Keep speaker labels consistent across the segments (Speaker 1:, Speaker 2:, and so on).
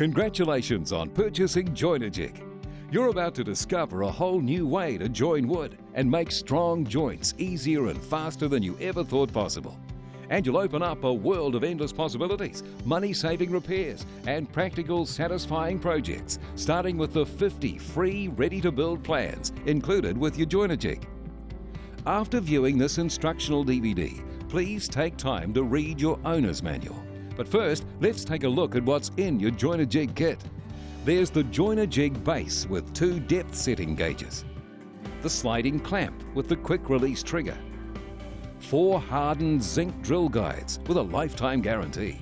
Speaker 1: Congratulations on purchasing Join A Jig. You're about to discover a whole new way to join wood and make strong joints easier and faster than you ever thought possible. And you'll open up a world of endless possibilities, money-saving repairs, and practical, satisfying projects, starting with the 50 free, ready-to-build plans included with your Join A Jig. After viewing this instructional DVD, please take time to read your owner's manual. But first, let's take a look at what's in your Join A Jig kit. There's the Join A Jig base with 2 depth setting gauges, the sliding clamp with the quick release trigger, 4 hardened zinc drill guides with a lifetime guarantee,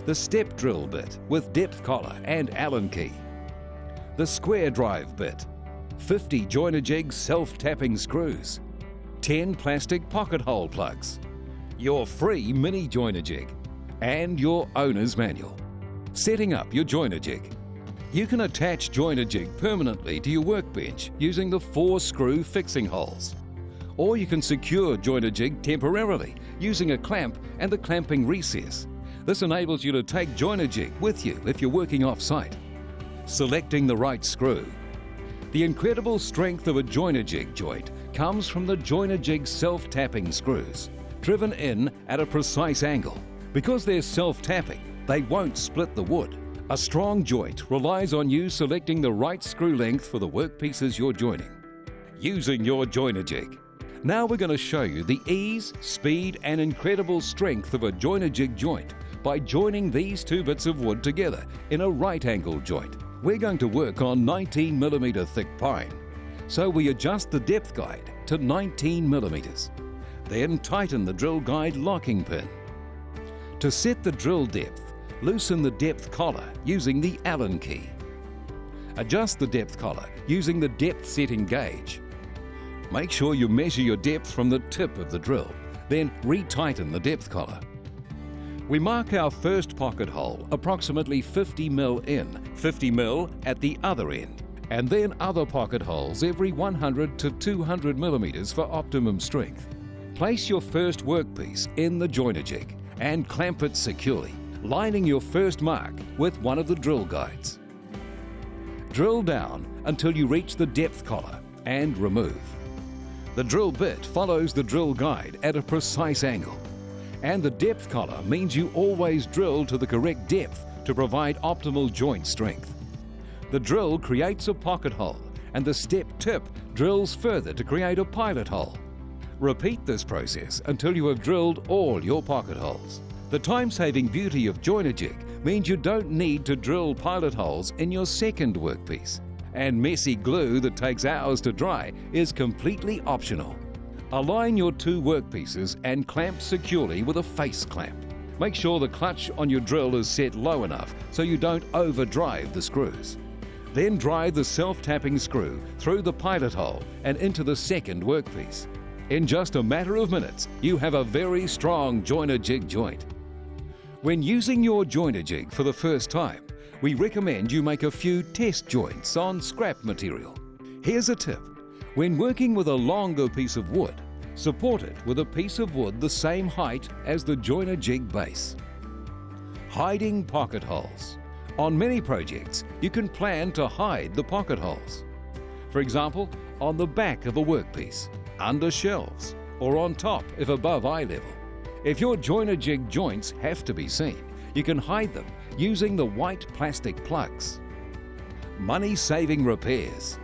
Speaker 1: the step drill bit with depth collar and Allen key, the square drive bit, 50 Join A Jig self-tapping screws, 10 plastic pocket hole plugs, your free mini Join A Jig, and your owner's manual. Setting up your Join A Jig. You can attach Join A Jig permanently to your workbench using the 4 screw fixing holes. Or you can secure Join A Jig temporarily using a clamp and the clamping recess. This enables you to take Join A Jig with you if you're working off-site. Selecting the right screw. The incredible strength of a Join A Jig joint comes from the Join A Jig self-tapping screws, driven in at a precise angle. Because they're self-tapping, they won't split the wood. A strong joint relies on you selecting the right screw length for the workpieces you're joining. Using your Join A Jig. Now we're going to show you the ease, speed and incredible strength of a Join A Jig joint by joining these 2 bits of wood together in a right angle joint. We're going to work on 19mm thick pine. So we adjust the depth guide to 19mm. Then tighten the drill guide locking pin. To set the drill depth, loosen the depth collar using the Allen key. Adjust the depth collar using the depth setting gauge. Make sure you measure your depth from the tip of the drill, then retighten the depth collar. We mark our first pocket hole approximately 50 mm in, 50 mm at the other end, and then other pocket holes every 100 to 200 mm for optimum strength. Place your first workpiece in the Join A Jig and clamp it securely, lining your first mark with one of the drill guides. Drill down until you reach the depth collar and remove. The drill bit follows the drill guide at a precise angle, and the depth collar means you always drill to the correct depth to provide optimal joint strength. The drill creates a pocket hole and the step tip drills further to create a pilot hole. Repeat this process until you have drilled all your pocket holes. The time-saving beauty of Join A Jig means you don't need to drill pilot holes in your second workpiece. And messy glue that takes hours to dry is completely optional. Align your 2 workpieces and clamp securely with a face clamp. Make sure the clutch on your drill is set low enough so you don't overdrive the screws. Then drive the self-tapping screw through the pilot hole and into the second workpiece. In just a matter of minutes, you have a very strong Join A Jig joint. When using your Join A Jig for the first time, we recommend you make a few test joints on scrap material. Here's a tip. When working with a longer piece of wood, support it with a piece of wood the same height as the Join A Jig base. Hiding pocket holes. On many projects, you can plan to hide the pocket holes. For example, on the back of a workpiece, under shelves, or on top if above eye level. If your Join A Jig joints have to be seen, you can hide them using the white plastic plugs. Money-saving repairs.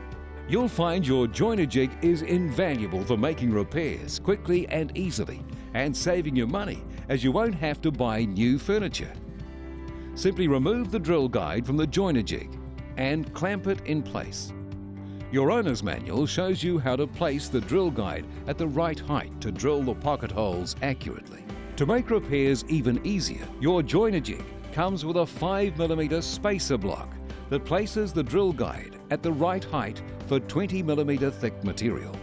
Speaker 1: You'll find your Join A Jig is invaluable for making repairs quickly and easily, and saving you money as you won't have to buy new furniture. Simply remove the drill guide from the Join A Jig and clamp it in place. Your owner's manual shows you how to place the drill guide at the right height to drill the pocket holes accurately. To make repairs even easier, your Join A Jig comes with a 5mm spacer block that places the drill guide at the right height for 20mm thick material.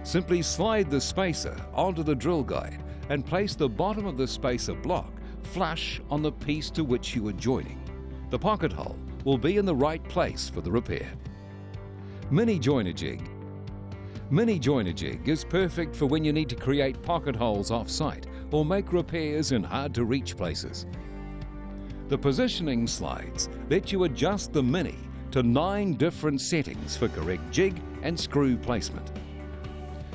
Speaker 1: Simply slide the spacer onto the drill guide and place the bottom of the spacer block flush on the piece to which you are joining. The pocket hole will be in the right place for the repair. Mini Join A Jig. Mini Join A Jig is perfect for when you need to create pocket holes off-site or make repairs in hard-to-reach places. The positioning slides let you adjust the Mini to 9 different settings for correct jig and screw placement.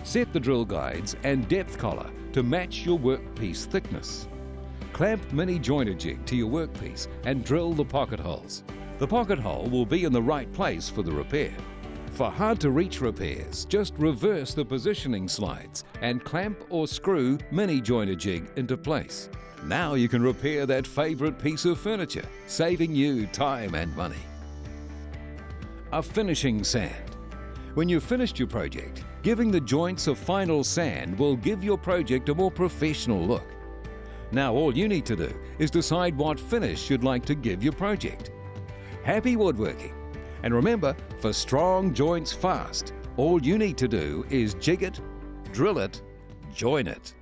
Speaker 1: Set the drill guides and depth collar to match your workpiece thickness. Clamp Mini joiner jig to your workpiece and drill the pocket holes. The pocket hole will be in the right place for the repair. For hard-to-reach repairs, just reverse the positioning slides and clamp or screw Mini joiner jig into place. Now you can repair that favourite piece of furniture, saving you time and money. A finishing sand. When you've finished your project, giving the joints a final sand will give your project a more professional look. Now all you need to do is decide what finish you'd like to give your project. Happy woodworking! And remember, for strong joints fast, all you need to do is jig it, drill it, join it.